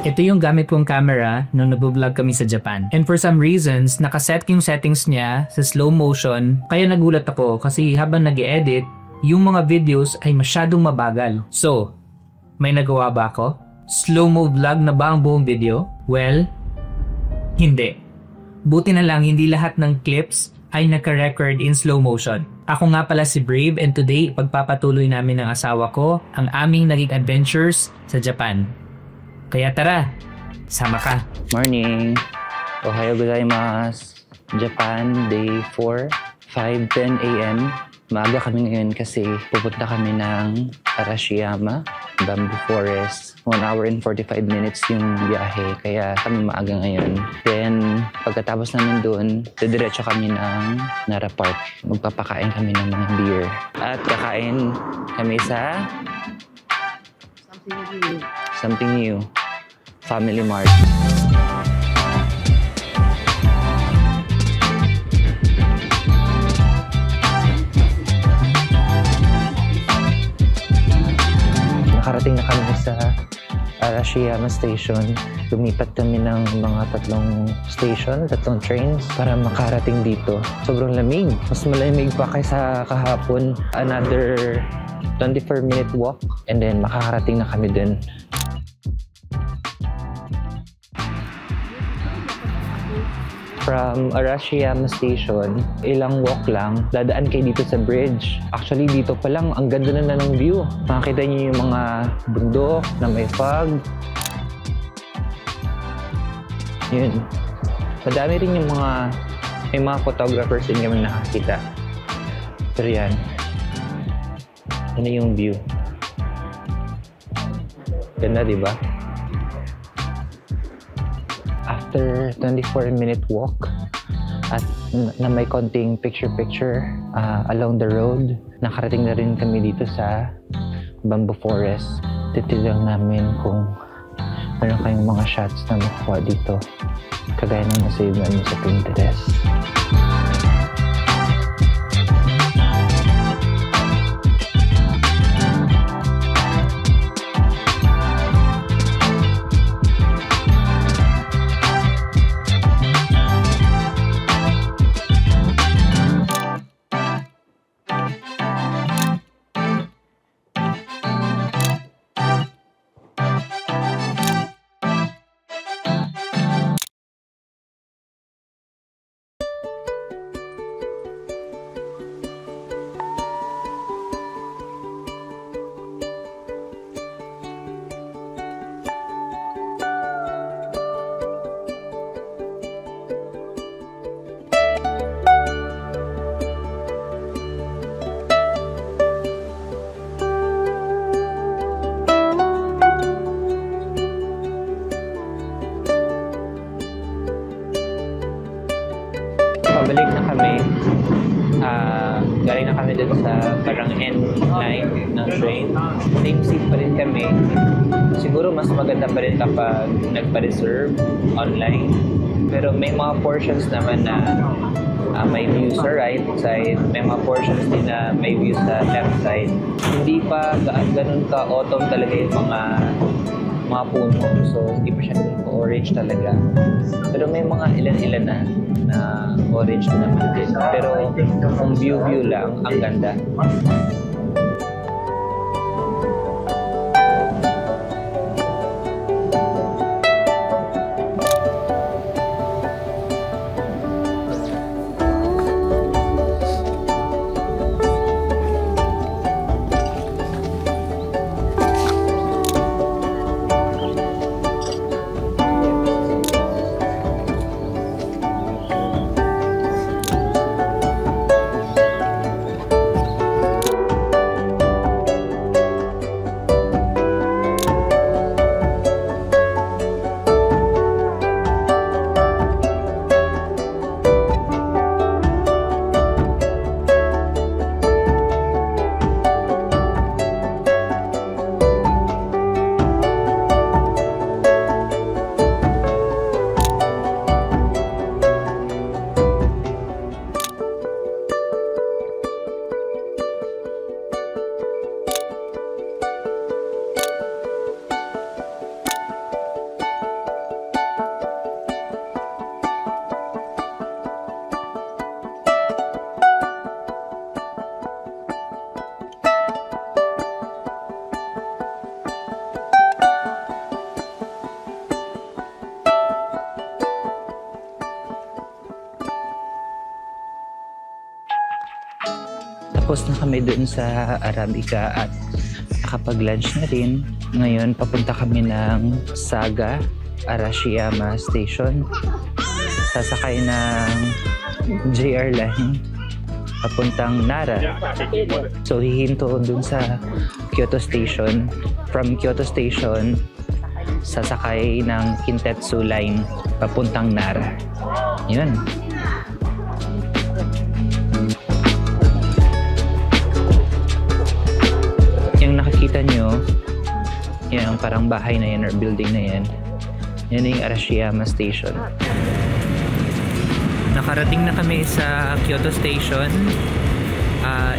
Ito yung gamit kong camera nung nag-vlog kami sa Japan. And for some reasons, nakaset yung settings niya sa slow motion. Kaya nagulat ako kasi habang nag-edit, yung mga videos ay masyadong mabagal. So, may nagawa ba ako? Slow-mo vlog na ba ang buong video? Well, hindi. Buti na lang hindi lahat ng clips ay naka-record in slow motion. Ako nga pala si Brave and today pagpapatuloy namin ng asawa ko ang aming naging adventures sa Japan. Kaya tara, sama ka. Morning. Ohayo gozaimasu. Japan, day 4, 5:10 a.m. Maaga kami ngayon kasi pupunta kami ng Arashiyama, Bamboo Forest. 1 hour and 45 minutes yung biyahe, kaya kami maaga ngayon. Then, pagkatapos namin doon, didiretso kami ng Nara Park. Magpapakain kami ng mga beer. At kakain kami sa Something New. Family Mart. Nakarating na kami sa Arashiyama Station. Lumipat kami ng mga 3 station, 3 trains para makarating dito. Sobrang lamig. Mas malamig pa kaysa kahapon. Another 24-minute walk and then makakarating na kami dun. From Arashiyama Station, ilang walk lang, dadaan kayo dito sa bridge. Actually, dito pa lang, ang ganda na ng view. Makikita niyo yung mga bundok na may fog. Yun. Madami rin yung may mga photographers din kami nakakita. Pero yan. Ano yung view? Ganda, di ba? After 24-minute walk at na may konting picture-picture along the road, nakarating na rin kami dito sa Bamboo Forest. Titilang namin kung meron kayong mga shots na makuha dito, kagaya ng nasave namin sa Pinterest. Pabalik na kami. Galing na kami dun sa parang N9 ng train. Same seat pa rin kami. Siguro mas maganda pa rin kapag nagpa-reserve online. Pero may mga portions naman na may view sa right side. May mga portions din na may view sa left side. Hindi pa ganun ka-autumn talaga yung mga puno. So, hindi pa siya orange talaga. Pero may mga ilan-ilan na orange na naman din. Pero kung view lang, ang ganda. Tapos na kami dun sa Arabica at nakapag-lunch na rin. Ngayon, papunta kami ng Saga Arashiyama Station. Sasakay ng JR line papuntang Nara. So, hihinto dun sa Kyoto Station. From Kyoto Station, sasakay ng Kintetsu line papuntang Nara. Yun. Yung nakikita nyo, yung parang bahay na yan or building na yan, yan yung Arashiyama Station. Nakarating na kami sa Kyoto Station.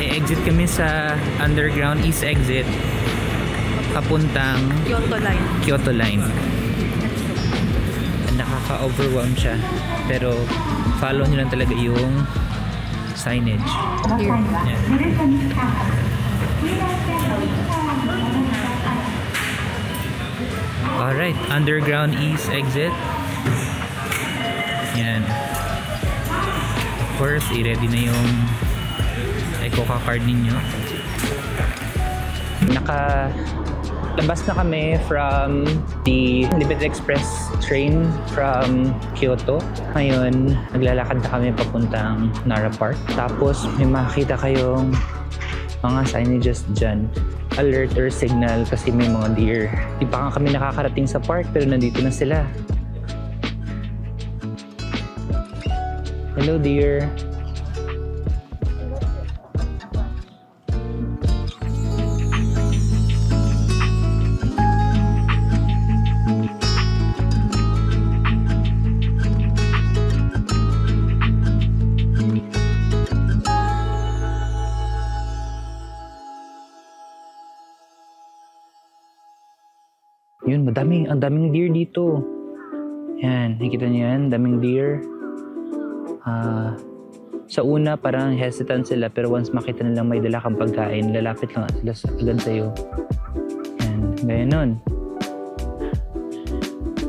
E-exit kami sa underground east exit papuntang Kyoto Line. Nakaka-overwhelm siya. Pero follow nyo lang talaga yung signage. Yan. Alright, underground east exit. Yan. Of course, i-ready na yung Ecoca card ninyo. Labas na kami from the Limited Express train from Kyoto. Ngayon, naglalakad na kami papuntang Nara Park. Tapos, may makikita kayong mga signages dyan. Alert or signal kasi may mga deer. Di pa nga kami nakakarating sa park pero nandito na sila. Hello dear. Yun, ang daming deer dito. Yan, nakikita niyo yan, daming deer. Sa una parang hesitant sila pero once makita nilang may dala kang pagkain, lalapit lang sila agad sa'yo. Yan, gaya nun.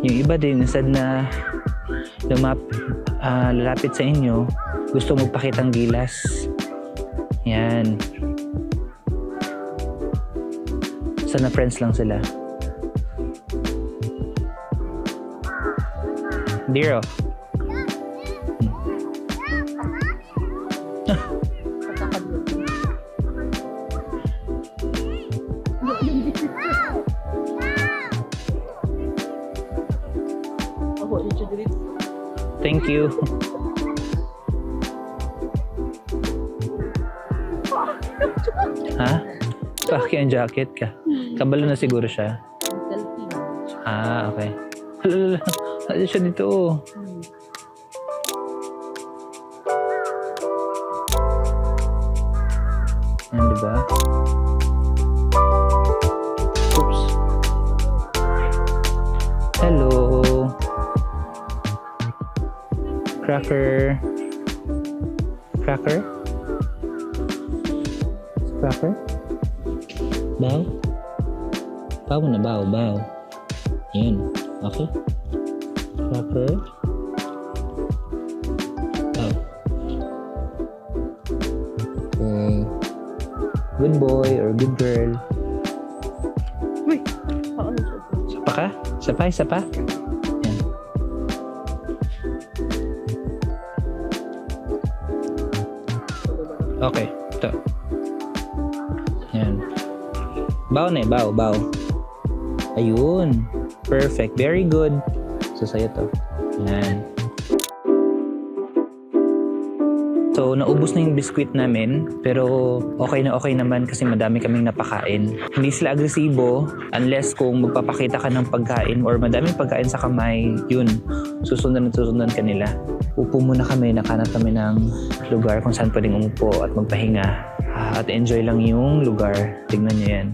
Yung iba din, instead na lalapit sa inyo, gusto magpakitang gilas. Yan. Sana friends lang sila. Deer, oh. Thank you. Ha? Paki ang jacket ka. Kabalo na siguro siya. Okay. Ano siya dito? Yan, diba? Oops. Hello. Cracker. Cracker? Cracker? Bow? Bow na, bow, bow. Yan. Okay. Cracker. Oh. Okay. Good boy or good girl. Uy! Sapa ka? Sapa, sapa. Yan. Okay. Ito. Yan. Bow na eh. Bow, bow. Ayun. Perfect. Very good. So, sa'yo to. Yan. So, naubos na yung biskwit namin. Pero, okay naman kasi madami kaming napakain. Hindi sila agresibo unless kung magpapakita ka ng pagkain or madaming pagkain sa kamay, yun. Susundan ka nila. Upo muna kami, nakanap kami ng lugar kung saan pwedeng umupo at magpahinga. At enjoy lang yung lugar. Tignan nyo yan.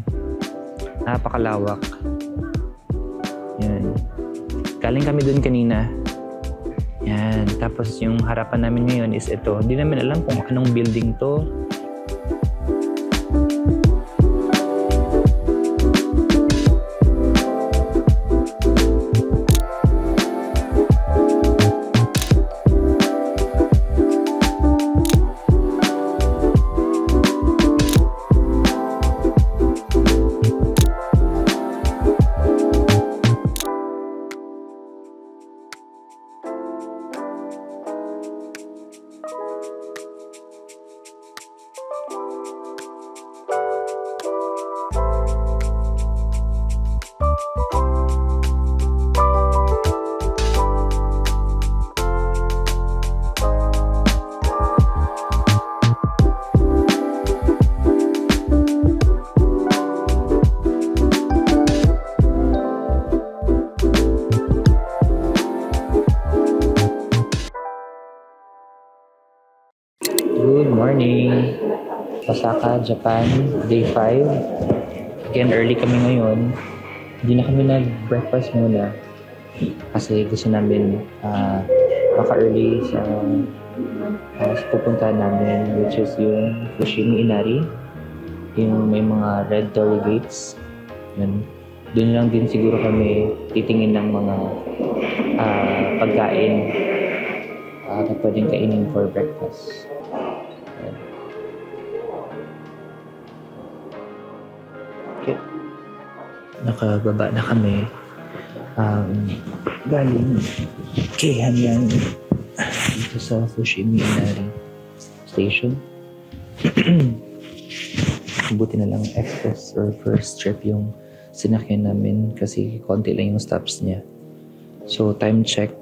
Napakalawak. Yan. Galing kami dun kanina. Yan. Tapos yung harapan namin ngayon is ito. Hindi namin alam kung anong building to. Good morning! Osaka, Japan, day 5. Again, early kami ngayon. Hindi na kami nag-breakfast muna kasi gusto namin maka-early sa pupuntahan namin, which is yung Fushimi Inari, yung may mga red torii gates. Yun. Doon lang din siguro kami titingin ng mga pagkain na pwedeng kainin for breakfast. Yan. Okay. Nakababa na kami. Galing kay Hanyang dito sa Fushimi Inari Station. Buti na lang express or first trip yung sinakyan namin kasi konti lang yung stops niya. So time check,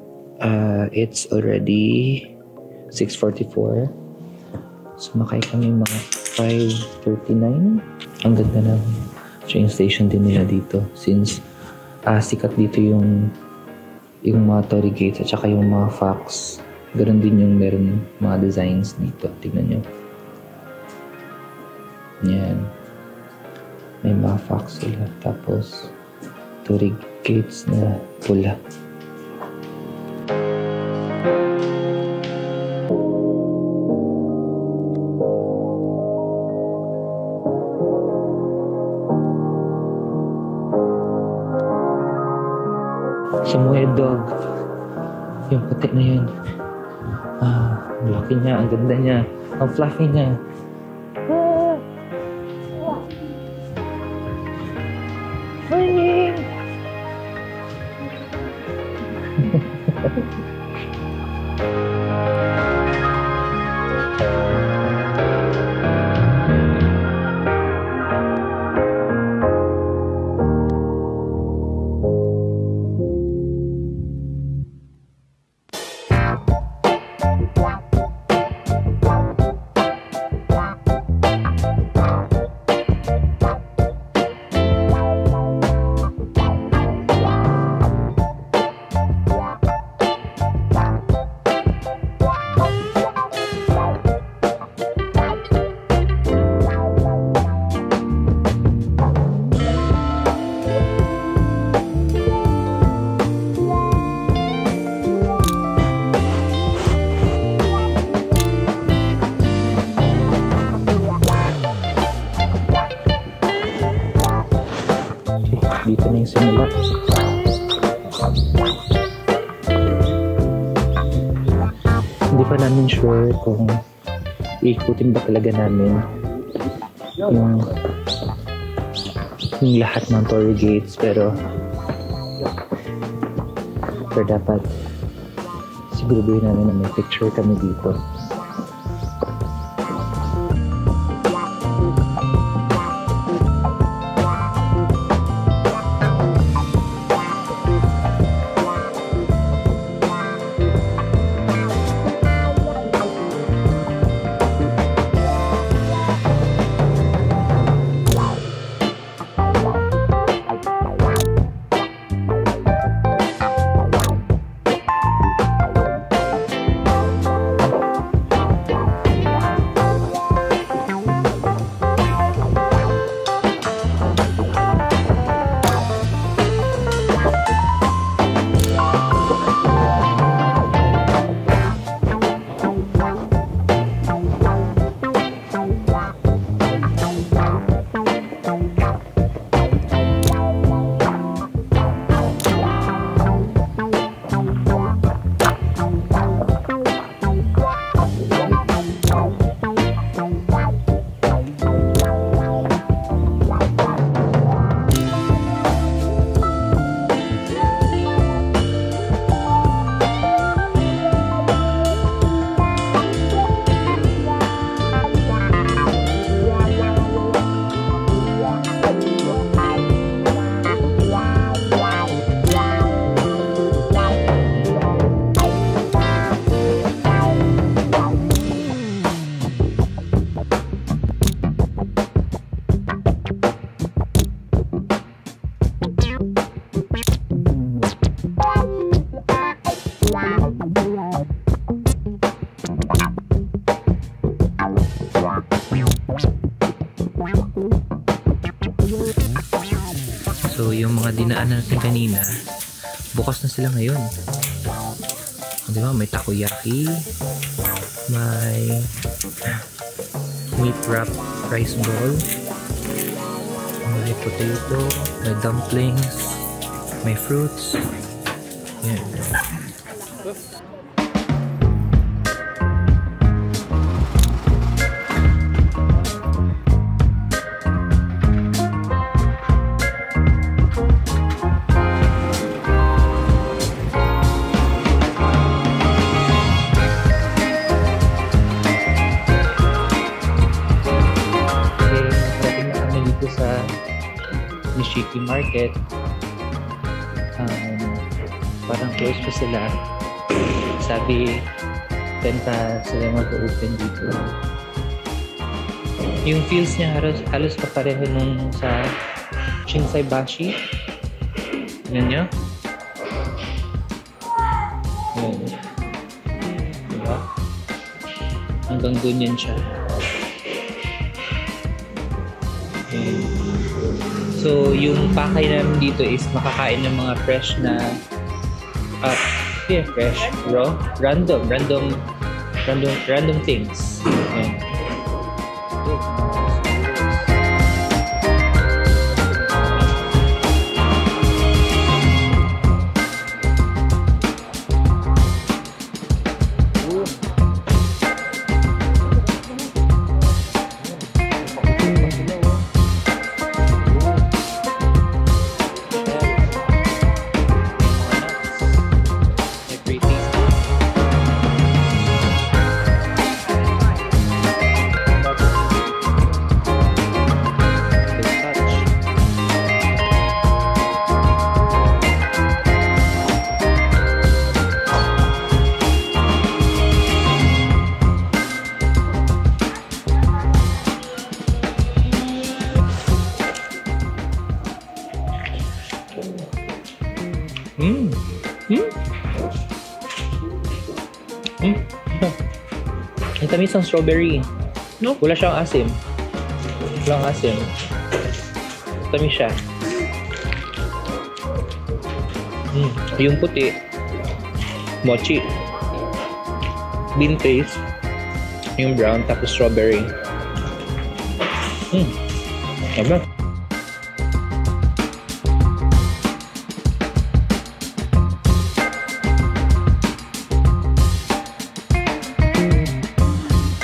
it's already 6:44. Sumakay kami mga 5:39. Ang ganda na train station din nila dito since sikat dito yung mga torii gates at saka yung mga fox. Ganun din yung meron mga designs dito. Tignan nyo. Yan. May mga fox sila. Tapos, torii gates na pula. Samoyed dog. Yung puti na yun. Ang laki niya, ang ganda niya, ang fluffy niya. Morning! Dito na yung simula. Hindi pa namin sure kung iikutin ba talaga namin yung lahat ng torii gates, pero dapat siguraduhin namin na may picture kami dito. dinaanan natin kanina, bukas na sila ngayon. Di ba? May takoyaki, may meat wrap rice ball, may potato, may dumplings, may fruits. Yan. Nishiki Market. Parang close pa sila. Sabi 10 pa sila mag-open dito. Yung feels niya halos kapareho nung sa Shinsaibashi. Yan niya. Yan. Diba? Hanggang doon yan siya. So, yung pakay namin dito is makakain ng mga fresh na fresh, raw, random things. Yan. Ang tamis ng strawberry. No? Wala siyang asim. Walang asim. Tamis siya. Yung puti, mochi. Bean paste. Yung brown, tapos strawberry. Diba?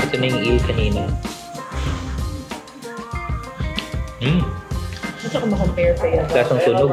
Ito na yung eel kanina. Gusto ko ma-compare pa yan. Lasang tunog.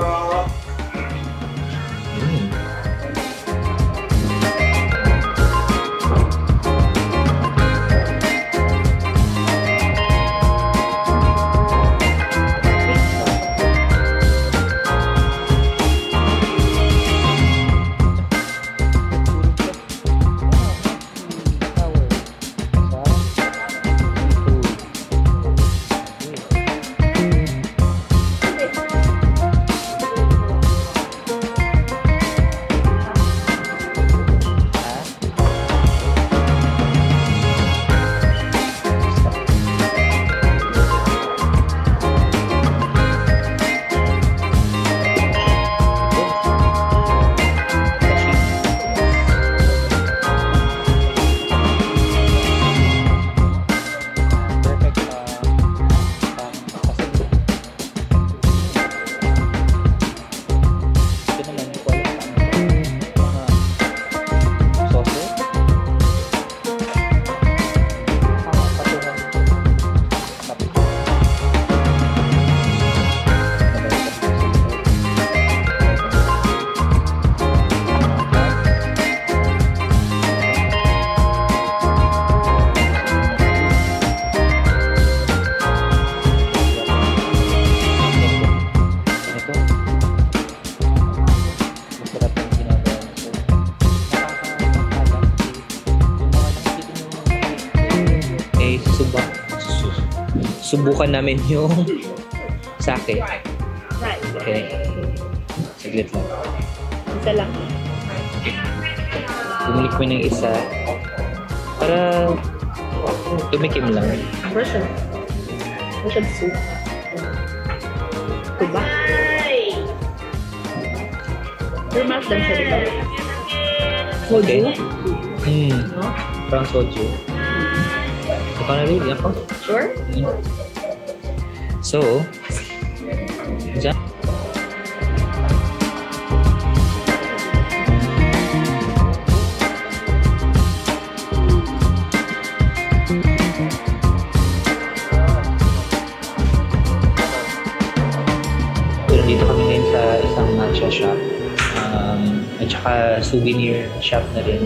Subukan namin yung sake. Okay. Saglit lang. Isa lang. Bumili ko ng isa para tumikim lang. Version soup. Ito ba? Aftermath lang siya, di ba? Okay. Soju? No? Parang soju. Ikaw na rin, ako. Sure? So, dyan. Pero dito kami ngayon sa isang matcha shop. At saka souvenir shop na rin.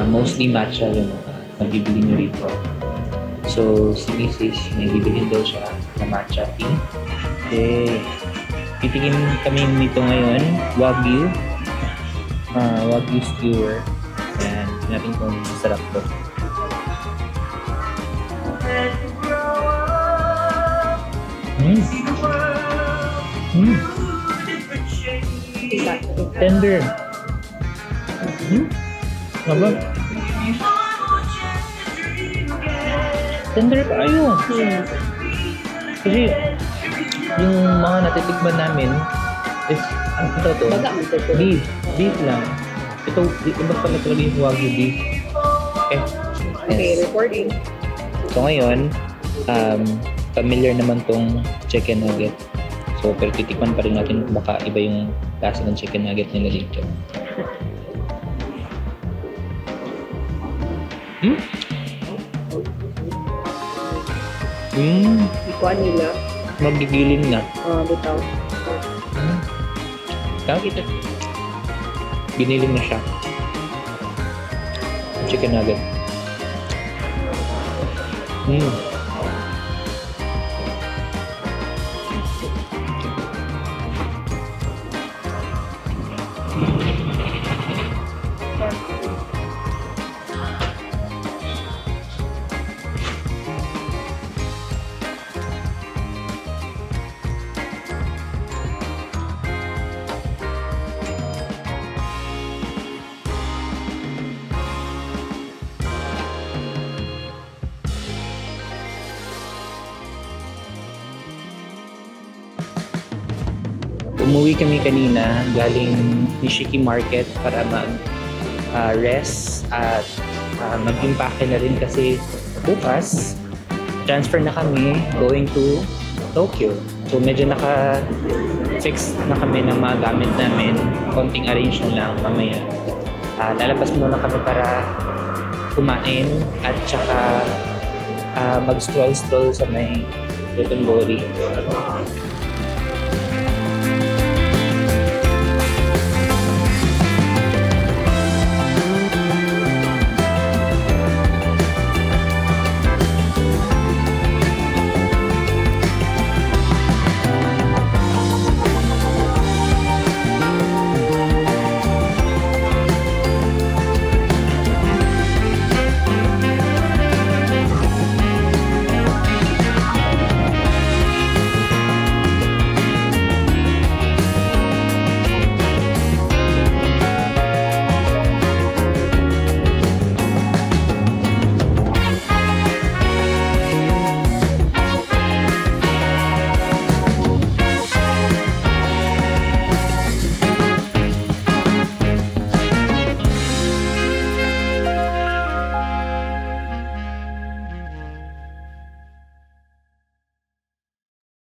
Mostly matcha yung nabibili nyo rito. So, si Mrs. may bibilhin daw siya na matcha tea. Okay. Titingin kami nito ngayon, Wagyu. Wagyu skewer. Ayan, natin kung masarap to. Tender. Aba? Tender kayo. Kasi yung mga natitikman namin is, ano ito to? Baga, Beef. Beef lang. Ito, iba pala talaga yung Wagyu beef. Okay. Okay, recording. So ngayon, familiar naman tong chicken nugget. So, pero titikman pa rin natin baka iba yung lasa ng chicken nugget nila dito. Ikuan nila. Magigiling na. Bitaw. Kita. Giniling na siya. Chicken nugget. Umuwi kami kanina galing Nishiki Market para mag-rest at mag-impake na rin kasi bukas transfer na kami going to Tokyo. So medyo naka-fix na kami ng mga gamit namin. Konting arrange na lang mamaya. Lalabas muna kami para kumain at saka mag-stroll sa may Dotonbori.